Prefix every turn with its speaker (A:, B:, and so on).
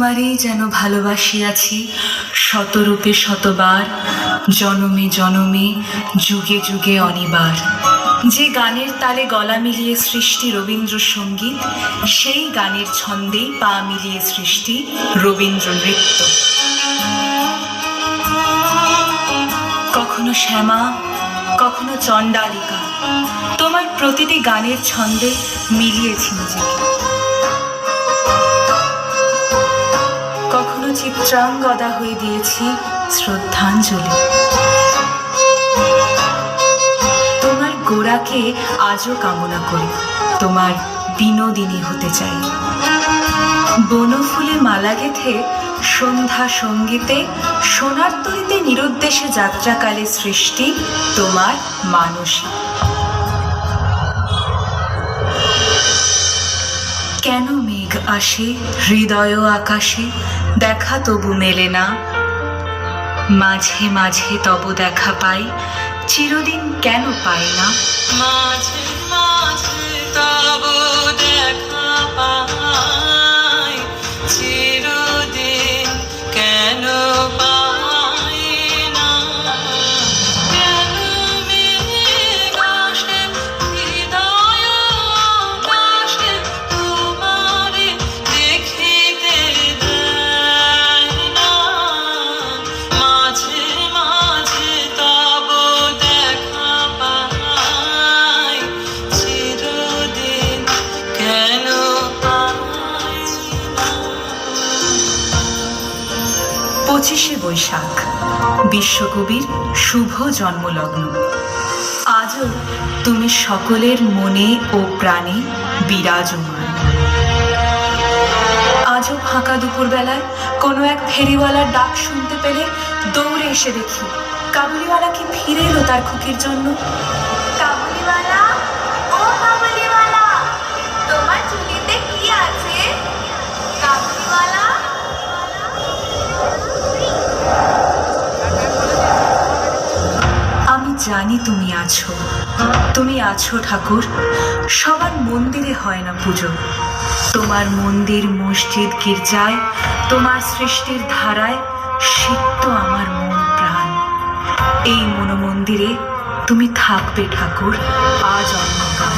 A: তোমারই যেন ভালোবাসিয়াছি শতরূপে শতবার, জনমে জনমে যুগে যুগে অনিবার। যে গানের তালে গলা মিলিয়ে সৃষ্টি রবীন্দ্রসঙ্গীত, সেই গানের ছন্দেই পা মিলিয়ে সৃষ্টি রবীন্দ্র নৃত্য। কখনো শ্যামা, কখনো চণ্ডালিকা, তোমার প্রতিটি গানের ছন্দে মিলিয়েছি নিজেকে। কখনো চিত্রাঙ্গদা হয়ে দিয়েছি শ্রদ্ধাঞ্জলি। তোমার গোড়াকে আজও কামনা করি, তোমার বিনোদিনী হতে চাই। বনফুলে মালা গেঁথে সন্ধ্যা সঙ্গীতে সোনার তরীতে নিরুদ্দেশে যাত্রাকালে সৃষ্টি তোমার মানসী। কেন মেঘ আসে হৃদয় আকাশে, দেখা তবু মেলে না। মাঝে মাঝে তব দেখা পাই, চিরদিন কেন পাই না।
B: মাঝে মাঝে তব দেখা পাই, চিরদিন কেন পাই না। কেন মেঘ আসে হৃদয় আকাশে, তোমারে দেখিতে দেয় না। মাঝে মাঝে তব দেখা পাই, চিরদিন কেন পাই না।
A: 25শে বৈশাখ, বিশ্বকবির শুভ জন্মলগ্ন। আজও তুমি সকলের মনে ও প্রাণে বিরাজমান। আজও ফাঁকা দুপুরবেলায় কোনো এক ফেরিওয়ালার ডাক শুনতে পেলে দৌড়ে এসে দেখি কাবুলিওয়ালা কি ফিরে এলো তার খুকির জন্য।
C: কাবুলিওয়ালা, ও কাবুলিওয়ালা, তোমার ঝুলিতে কি আছে? কাবুলিওয়ালা,
A: আমি জানি তুমি আছো, তুমি আছো ঠাকুর। সবার মন্দিরে হয় না পুজো, তোমার মন্দির মসজিদ গির্জায়, তোমার সৃষ্টির ধারায় সিক্ত আমার মন প্রাণ। এই মনোমন্দিরে তুমি থাকবে ঠাকুর আজ অন্যকাল।